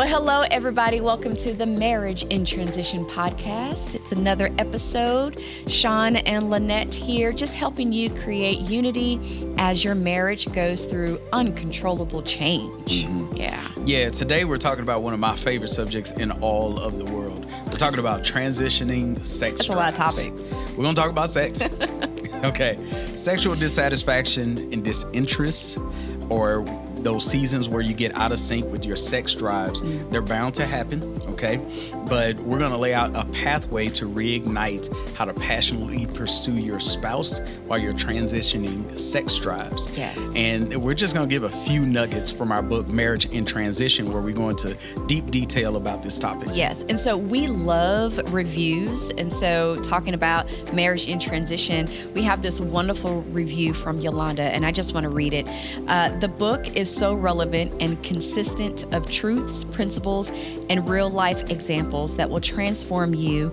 Well, hello, everybody. Welcome to the Marriage in Transition podcast. It's another episode. Sean and Lanette here, just helping you create unity as your marriage goes through uncontrollable change. Yeah, today we're talking about one of my favorite subjects in all of the world. We're talking about transitioning sex That's drives. a lot of topics. We're going to talk about sex. Okay. Sexual dissatisfaction and disinterest, or those seasons where you get out of sync with your sex drives, they're bound to happen, okay? But we're going to lay out a pathway to reignite how to passionately pursue your spouse while you're transitioning sex drives. Yes. And we're just going to give a few nuggets from our book, Marriage in Transition, where we go into deep detail about this topic. Yes. And so we love reviews. And so talking about Marriage in Transition, we have this wonderful review from Yolanda, and I just want to read it. The book is so relevant and consistent of truths, principles, and real life examples that will transform you,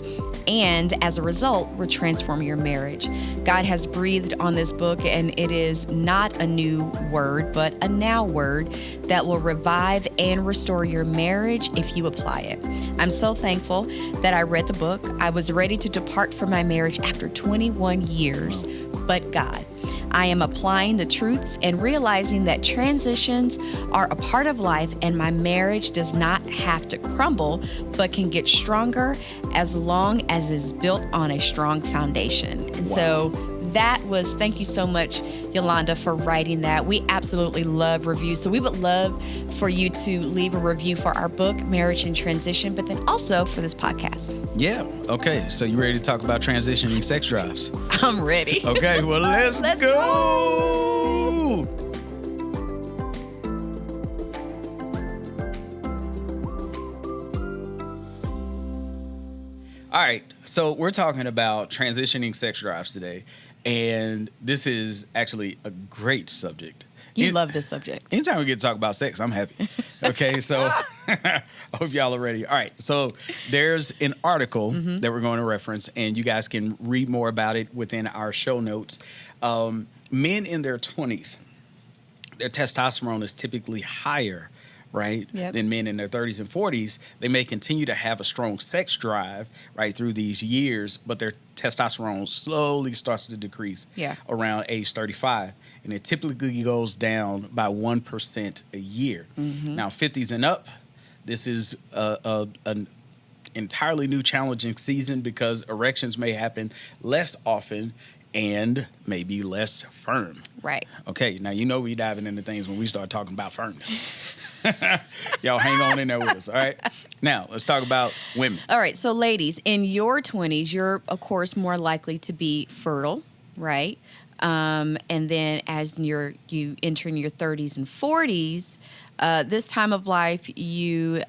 and as a result, will transform your marriage. God has breathed on this book, and it is not a new word, but a now word that will revive and restore your marriage if you apply it. I'm so thankful that I read the book. I was ready to depart from my marriage after 21 years, but God. I am applying the truths and realizing that transitions are a part of life, and my marriage does not have to crumble, but can get stronger as long as it's built on a strong foundation. And so that was, thank you so much, Yolanda, for writing that. We absolutely love reviews. So we would love for you to leave a review for our book, Marriage in Transition, but then also for this podcast. Yeah. Okay. So you ready to talk about transitioning sex drives? I'm ready. Okay. Well, let's go. All right. So we're talking about transitioning sex drives today. And this is actually a great subject. You love this subject. Anytime we get to talk about sex, I'm happy. Okay, so I hope y'all are ready. All right, so there's an article that we're going to reference, and you guys can read more about it within our show notes. Men in their 20s, their testosterone is typically higher, right, than men in their 30s and 40s. They may continue to have a strong sex drive, right, through these years, but their testosterone slowly starts to decrease around age 35. And it typically goes down by 1% a year. Now, 50s and up, this is an entirely new challenging season because erections may happen less often and maybe less firm. Right. Okay, now you know we diving into things when we start talking about firmness. Y'all hang on in there with us, all right? Now, let's talk about women. All right, so ladies, in your 20s, you're, of course, more likely to be fertile, right? And then as you enter in your 30s and 40s, this time of life, your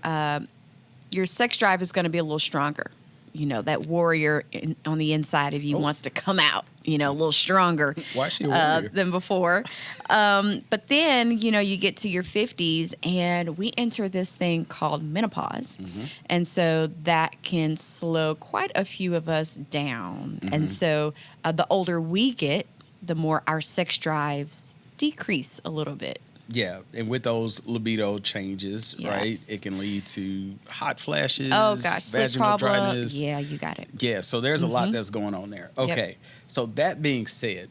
sex drive is going to be a little stronger. You know, that warrior on the inside of you wants to come out, a little stronger than before. But then, you get to your 50s and we enter this thing called menopause. And so that can slow quite a few of us down. And so the older we get, the more our sex drives decrease a little bit. Yeah, and with those libido changes, right, it can lead to hot flashes. Oh, gosh, sleep problem. Dryness. Yeah, you got it. Yeah, so there's a lot that's going on there. Okay, so that being said,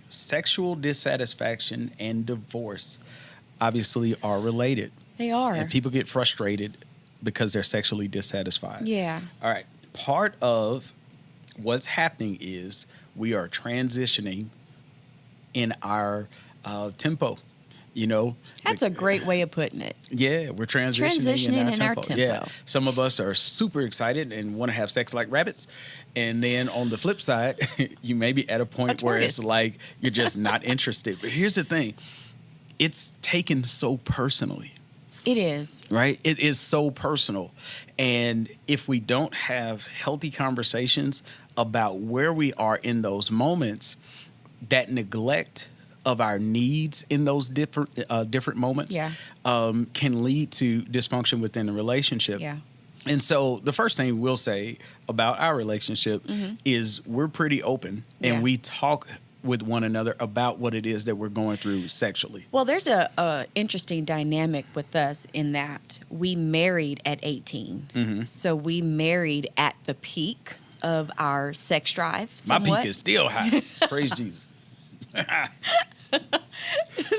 sexual dissatisfaction and divorce obviously are related. They are. And people get frustrated because they're sexually dissatisfied. Yeah. All right, part of what's happening is we are transitioning in our tempo. That's a great way of putting it. Yeah, we're transitioning in our tempo. Yeah, some of us are super excited and want to have sex like rabbits, and then on the flip side, you may be at a point where it's like you're just not interested. But here's the thing: it's taken so personally. It is. Right? It is so personal, and if we don't have healthy conversations about where we are in those moments, that neglect of our needs in those different moments can lead to dysfunction within the relationship. Yeah. And so the first thing we'll say about our relationship is we're pretty open and we talk with one another about what it is that we're going through sexually. Well, there's a interesting dynamic with us in that we married at 18. Mm-hmm. So we married at the peak of our sex drive. Somewhat. My peak is still high. Praise Jesus.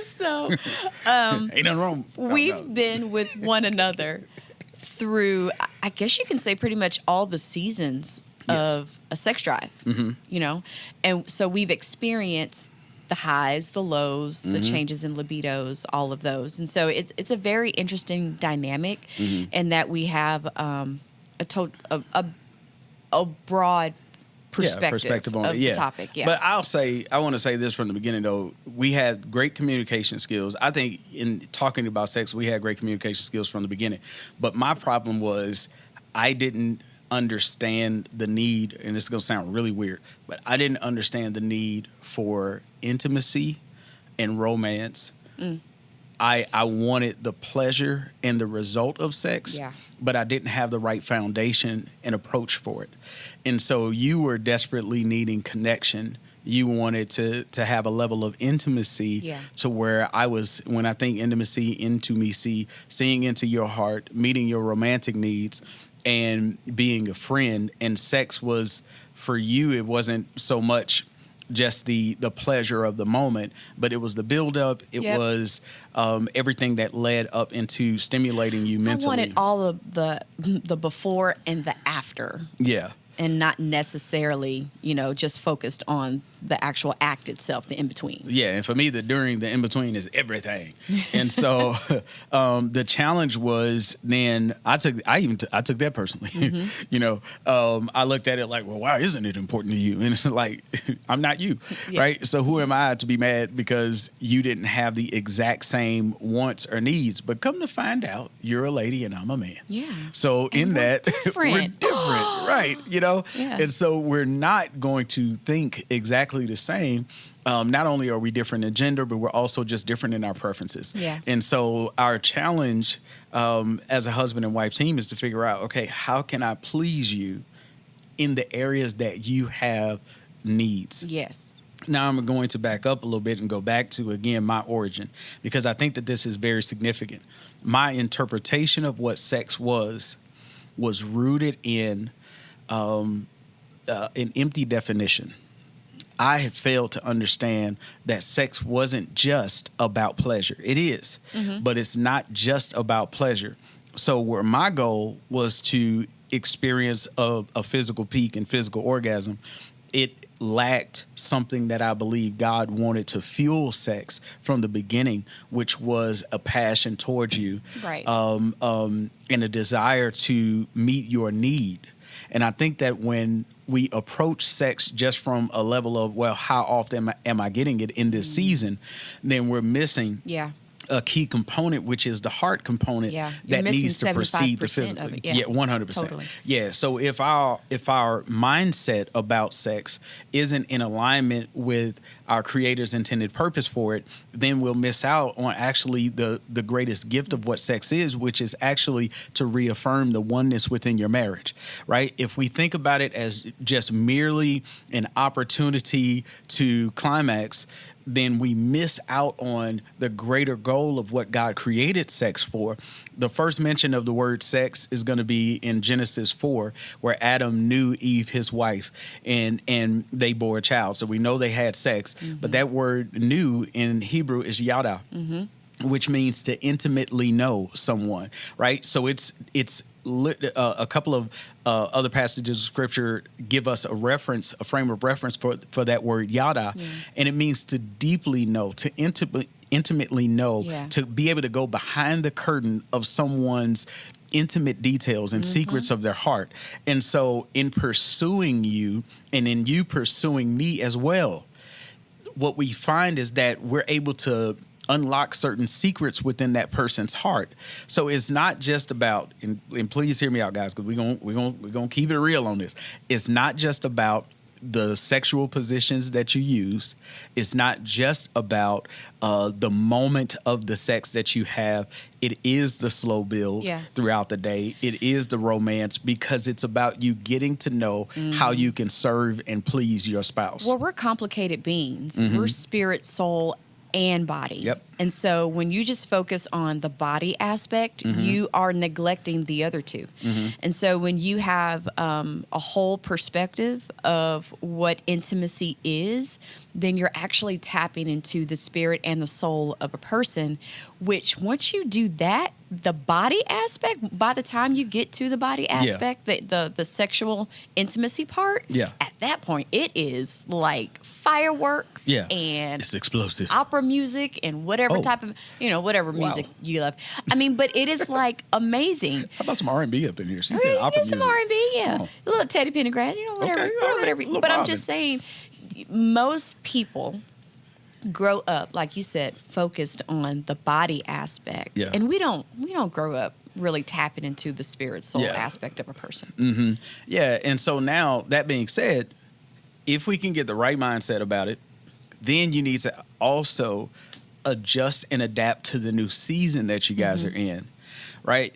So ain't nothing wrong. we've been with one another through, I guess you can say, pretty much all the seasons of a sex drive, you know? And so we've experienced the highs, the lows, the changes in libidos, all of those. And so it's a very interesting dynamic in that we have a broad perspective on of it. the topic. Yeah. But I want to say this from the beginning, though. We had great communication skills. I think in talking about sex, we had great communication skills from the beginning. But my problem was I didn't understand the need, and this is going to sound really weird, but I didn't understand the need for intimacy and romance. I wanted the pleasure and the result of sex, but I didn't have the right foundation and approach for it. And so you were desperately needing connection. You wanted to have a level of intimacy to where I was, when I think intimacy, seeing into your heart, meeting your romantic needs, and being a friend. And sex was, for you, it wasn't so much just the pleasure of the moment, but it was the buildup. It was everything that led up into stimulating you mentally. I wanted all of the before and the after. Yeah. And not necessarily, just focused on the actual act itself, the in-between. Yeah, and for me, the during, the in-between is everything. And so the challenge was then I took that personally. I looked at it like, well, why isn't it important to you? And it's like, I'm not you, right? So who am I to be mad because you didn't have the exact same wants or needs? But come to find out, you're a lady and I'm a man. Yeah. So and in that, different. we're different, right? Yeah. And so we're not going to think exactly the same. Not only are we different in gender, but we're also just different in our preferences. Yeah. And so our challenge as a husband and wife team is to figure out, okay, how can I please you in the areas that you have needs? Yes. Now I'm going to back up a little bit and go back to, again, my origin, because I think that this is very significant. My interpretation of what sex was rooted in an empty definition. I had failed to understand that sex wasn't just about pleasure. It is, but it's not just about pleasure. So where my goal was to experience a physical peak and physical orgasm, it lacked something that I believe God wanted to fuel sex from the beginning, which was a passion towards you, right? And a desire to meet your need. And I think that when we approach sex just from a level of, well, how often am I getting it in this season, then we're missing a key component, which is the heart component that needs to precede the physical. 100%. Totally. Yeah. So if our mindset about sex isn't in alignment with our Creator's intended purpose for it, then we'll miss out on actually the greatest gift of what sex is, which is actually to reaffirm the oneness within your marriage, right? If we think about it as just merely an opportunity to climax, then we miss out on the greater goal of what God created sex for. The first mention of the word sex is going to be in Genesis 4, where Adam knew Eve, his wife, and they bore a child. So we know they had sex, but that word knew in Hebrew is yada, which means to intimately know someone, right? So it's a couple of other passages of scripture give us a frame of reference for that word yada, and it means to deeply know, to intimately know, to be able to go behind the curtain of someone's intimate details and secrets of their heart. And so in pursuing you and in you pursuing me as well, what we find is that we're able to unlock certain secrets within that person's heart. So it's not just about, and please hear me out, guys, because we're gonna keep it real on this. It's not just about the sexual positions that you use. It's not just about the moment of the sex that you have. It is the slow build throughout the day. It is the romance, because it's about you getting to know how you can serve and please your spouse. Well, we're complicated beings. We're spirit, soul, and body. Yep. And so when you just focus on the body aspect, you are neglecting the other two. And so when you have a whole perspective of what intimacy is, then you're actually tapping into the spirit and the soul of a person, which once you do that, the body aspect, by the time you get to the body aspect, the sexual intimacy part, at that point, it is like fireworks and it's explosive opera music and whatever type of, whatever music you love. I mean, but it is like amazing. How about some R&B up in here? She said opera music. Some R&B, a little Teddy Pendergrass, whatever. Okay, all right. Whatever. But I'm just saying, most people grow up, like you said, focused on the body aspect, and we don't grow up really tapping into the spirit soul aspect of a person. And so now, that being said, if we can get the right mindset about it, then you need to also adjust and adapt to the new season that you guys are in, right?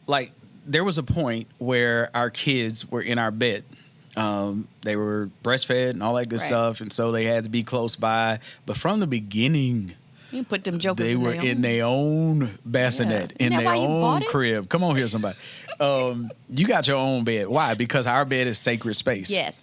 Like, there was a point where our kids were in our bed. They were breastfed and all that good stuff, and so they had to be close by. But from the beginning, you put them jokers they were in their own bassinet, in their own crib. Come on here, somebody. You got your own bed. Why? Because our bed is sacred space. Yes.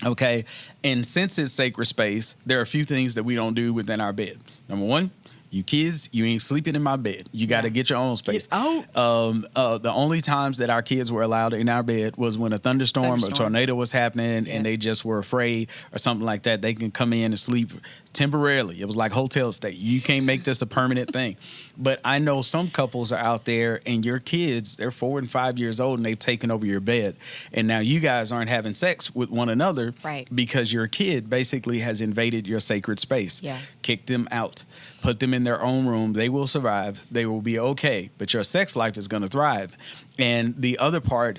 Okay. And since it's sacred space, there are a few things that we don't do within our bed. Number one, you kids, you ain't sleeping in my bed. You got to get your own space. Get out. The only times that our kids were allowed in our bed was when a thunderstorm or tornado was happening and they just were afraid or something like that. They can come in and sleep temporarily. It was like hotel stay. You can't make this a permanent thing. But I know some couples are out there, and your kids, they're 4 and 5 years old, and they've taken over your bed. And now you guys aren't having sex with one another because your kid basically has invaded your sacred space. Kick them out. Put them in their own room. They will survive. They will be okay. But your sex life is going to thrive. And the other part,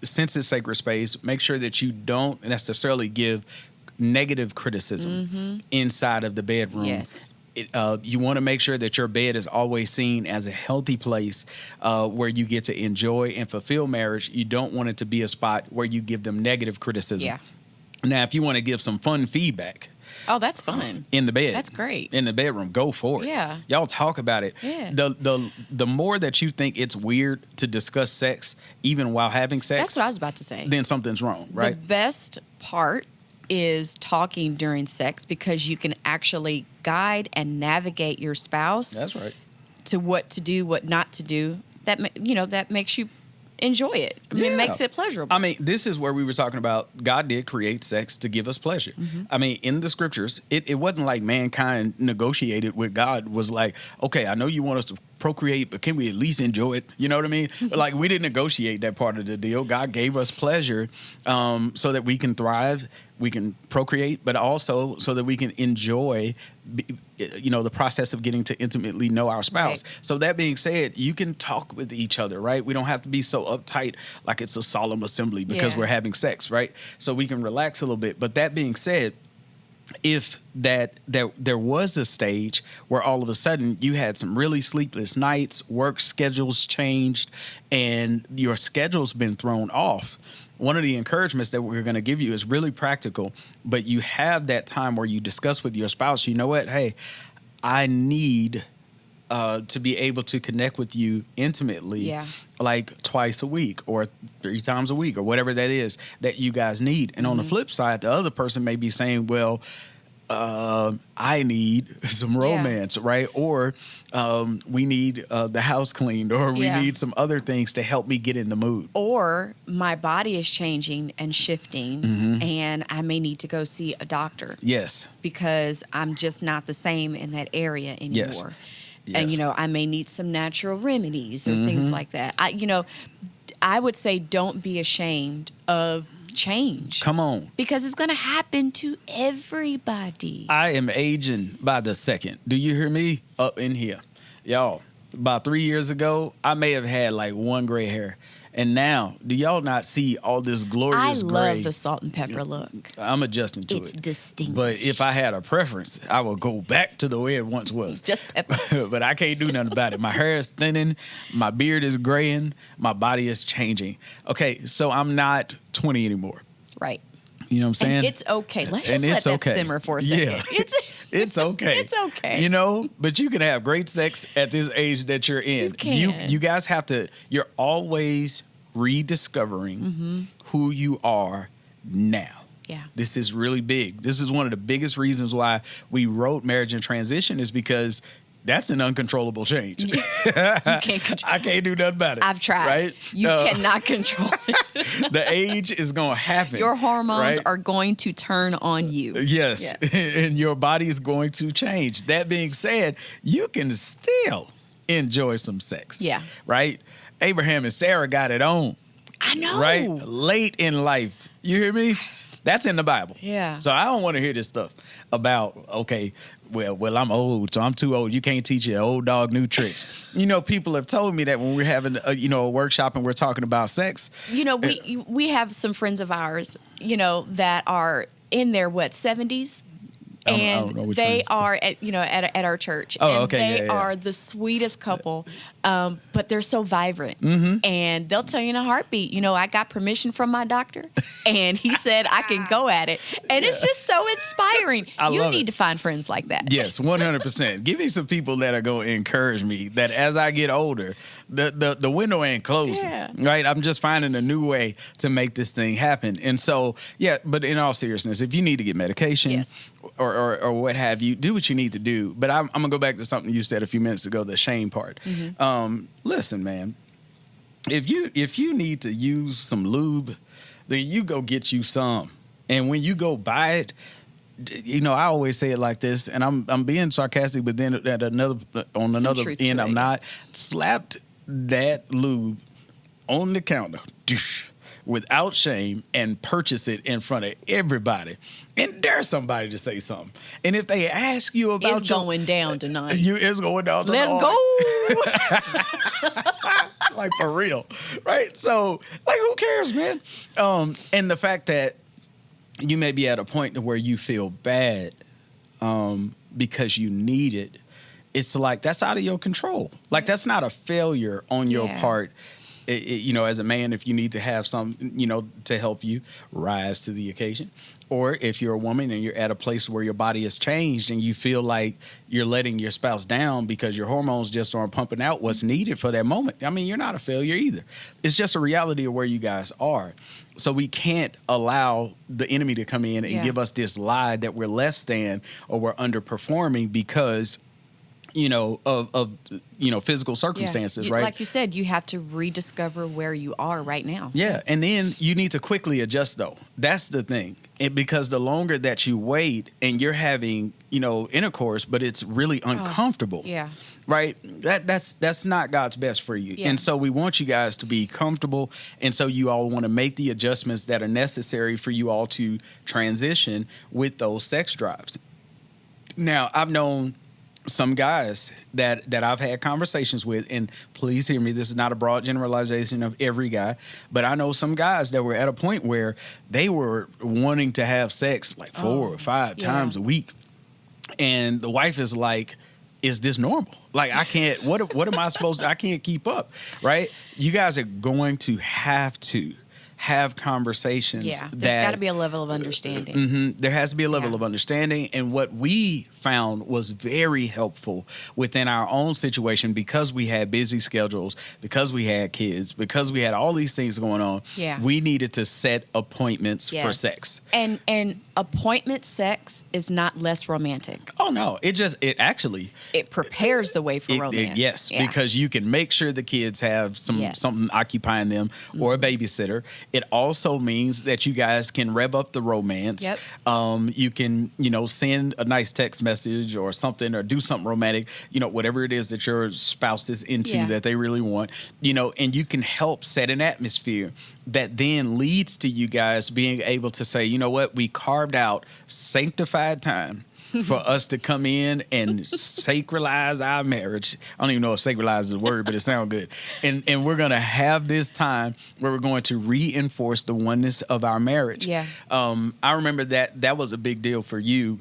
since it's sacred space, make sure that you don't necessarily give negative criticism inside of the bedroom. You want to make sure that your bed is always seen as a healthy place where you get to enjoy and fulfill marriage. You don't want it to be a spot where you give them negative criticism. Now, if you want to give some fun feedback, that's fun. In the bed. That's great. In the bedroom. Go for it. Y'all talk about it. The more that you think it's weird to discuss sex, even while having sex. That's what I was about to say. Then something's wrong, right? The best part is talking during sex, because you can actually guide and navigate your spouse. That's right. To what to do, what not to do. That makes you enjoy it. I mean, it makes it pleasurable. I mean, this is where we were talking about God did create sex to give us pleasure. I mean, in the scriptures, it wasn't like mankind negotiated with God, was like, okay, I know you want us to procreate, but can we at least enjoy it? You know what I mean? Like, we didn't negotiate that part of the deal. God gave us pleasure so that we can thrive, we can procreate, but also so that we can enjoy the process of getting to intimately know our spouse. So that being said, you can talk with each other, right? We don't have to be so uptight like it's a solemn assembly because we're having sex, right? So we can relax a little bit. But that being said, if there was a stage where all of a sudden you had some really sleepless nights, work schedules changed, and your schedule's been thrown off, one of the encouragements that we're going to give you is really practical, but you have that time where you discuss with your spouse, you know what, hey, I need to be able to connect with you intimately, like twice a week or 3 times a week or whatever that is that you guys need. And on the flip side, the other person may be saying, well, I need some romance, right? Or we need the house cleaned, or we need some other things to help me get in the mood. Or my body is changing and shifting, and I may need to go see a doctor. Yes. Because I'm just not the same in that area anymore. Yes. And, I may need some natural remedies or things like that. I would say don't be ashamed of change. Come on. Because it's going to happen to everybody. I am aging by the second. Do you hear me up in here? Y'all, about 3 years ago, I may have had like one gray hair. And now, do y'all not see all this glorious gray? I love the salt and pepper look. I'm adjusting to it. It's distinct. But if I had a preference, I would go back to the way it once was. Just pepper. But I can't do nothing about it. My hair is thinning. My beard is graying. My body is changing. Okay, so I'm not 20 anymore. Right. You know what I'm saying? And it's okay. Let's just let that simmer for a second. Yeah. It's okay. It's okay. You know, but you can have great sex at this age that you're in. You can. You guys have to, you're always rediscovering who you are now. Yeah. This is really big. This is one of the biggest reasons why we wrote Marriage in Transition, is because that's an uncontrollable change. You can't control. I can't do nothing about it. I've tried. Right? You cannot control it. The age is going to happen. Your hormones right? are going to turn on you. Yes. And your body is going to change. That being said, you can still enjoy some sex. Yeah. Right? Abraham and Sarah got it on. I know. Right? Late in life. You hear me? That's in the Bible. Yeah. So I don't want to hear this stuff about, okay, well, I'm old, so I'm too old. You can't teach an old dog new tricks. You know, people have told me that when we're having a workshop and we're talking about sex. You know, we have some friends of ours, that are in their 70s. And they are at our church. Oh, and okay. They are the sweetest couple, but they're so vibrant. And they'll tell you in a heartbeat, I got permission from my doctor, and he said I can go at it. And it's just so inspiring. You need to find friends like that. Yes, 100%. Give me some people that are going to encourage me that as I get older, the window ain't closing. Yeah. Right? I'm just finding a new way to make this thing happen. And so, but in all seriousness, if you need to get medication or what have you, do what you need to do. But I'm going to go back to something you said a few minutes ago, the shame part. Listen, man, if you need to use some lube, then you go get you some. And when you go buy it, I always say it like this, and I'm being sarcastic, but then on another end, I'm not. Slapped that lube on the counter without shame and purchase it in front of everybody, and dare somebody to say something. And if they ask you about it's going down tonight. It's going down tonight. Let's go. Like, for real, right? So, like, who cares, man? And the fact that you may be at a point where you feel bad because you need it, it's like, that's out of your control. Like, that's not a failure on your part. As a man, if you need to have some, to help you rise to the occasion, or if you're a woman and you're at a place where your body has changed and you feel like you're letting your spouse down because your hormones just aren't pumping out what's needed for that moment. I mean, you're not a failure either. It's just a reality of where you guys are. So we can't allow the enemy to come in and give us this lie that we're less than or we're underperforming because of physical circumstances, right? Like you said, you have to rediscover where you are right now. Yeah, and then you need to quickly adjust, though. That's the thing. Because the longer that you wait and you're having, intercourse, but it's really uncomfortable. Right? That's not God's best for you. And so we want you guys to be comfortable. And so you all want to make the adjustments that are necessary for you all to transition with those sex drives. Now, I've known some guys that I've had conversations with, and please hear me, this is not a broad generalization of every guy, but I know some guys that were at a point where they were wanting to have sex like 4 or 5 times a week. And the wife is like, is this normal? Like, I can't, what am I supposed to, I can't keep up, right? You guys are going to have conversations. There's got to be a level of understanding. There has to be a level of understanding. And what we found was very helpful within our own situation, because we had busy schedules, because we had kids, because we had all these things going on. We needed to set appointments for sex. And appointment sex is not less romantic. Oh, no. It prepares the way for romance. Because you can make sure the kids have something occupying them or a babysitter. It also means that you guys can rev up the romance. You can, send a nice text message or something, or do something romantic, whatever it is that your spouse is into that they really want, and you can help set an atmosphere that then leads to you guys being able to say, you know what, we carved out sanctified time for us to come in and sacralize our marriage. I don't even know if sacralize is a word, but it sounds good. And we're going to have this time where we're going to reinforce the oneness of our marriage. Yeah. I remember that was a big deal for you.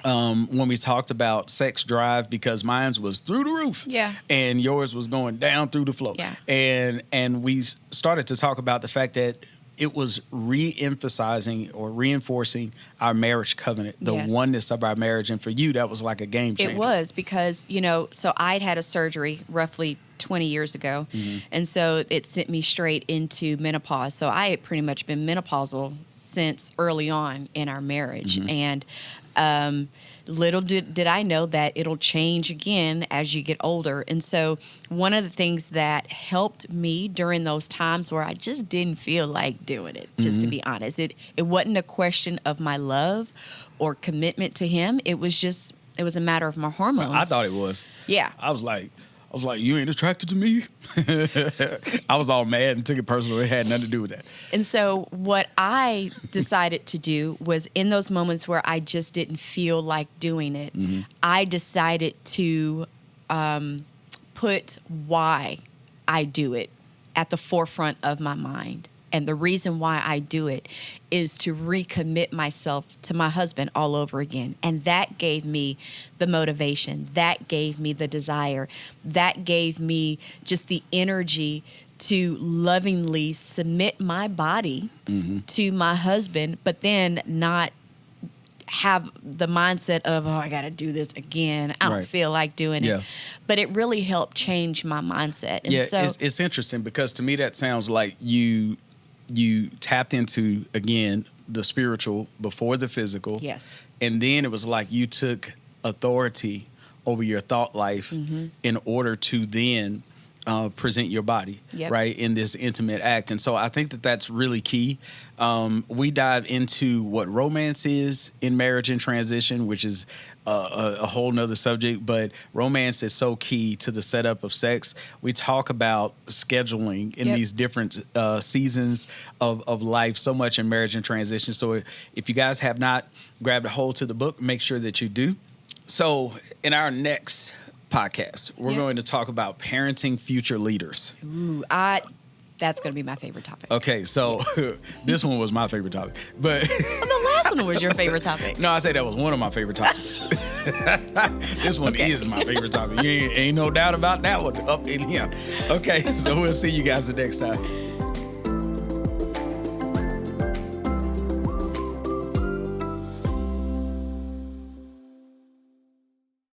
When we talked about sex drive, because mine was through the roof, Yeah. and yours was going down through the floor, Yeah. And we started to talk about the fact that it was re-emphasizing or reinforcing our marriage covenant, the Yes. oneness of our marriage, and for you that was like a game changer. It was because, so I'd had a surgery roughly 20 years ago, and so it sent me straight into menopause. So I had pretty much been menopausal since early on in our marriage, and little did I know that it'll change again as you get older. And so one of the things that helped me during those times where I just didn't feel like doing it, just to be honest, it wasn't a question of my love or commitment to him. It was a matter of my hormones. I thought it was. Yeah. I was like, you ain't attracted to me. I was all mad and took it personal. It had nothing to do with that. And so what I decided to do was, in those moments where I just didn't feel like doing it, I decided to put why I do it at the forefront of my mind. And the reason why I do it is to recommit myself to my husband all over again. And that gave me the motivation. That gave me the desire. That gave me just the energy to lovingly submit my body to my husband, but then not have the mindset of, I got to do this again. I don't feel like doing it. But it really helped change my mindset. And so it's interesting, because to me that sounds like you tapped into, again, the spiritual before the physical. Yes. And then it was like you took authority over your thought life in order to then present your body, right, in this intimate act. And so I think that that's really key. We dive into what romance is in marriage and transition, which is a whole nother subject, but romance is so key to the setup of sex. We talk about scheduling in these different seasons of life so much in marriage and transition. So if you guys have not grabbed a hold to the book, make sure that you do. So in our next podcast, we're going to talk about parenting future leaders. Ooh, that's going to be my favorite topic. Okay, so this one was my favorite topic, but the last one was your favorite topic. No, I say that was one of my favorite topics. This one is my favorite topic. Ain't no doubt about that one. Up in here. Okay, so we'll see you guys the next time.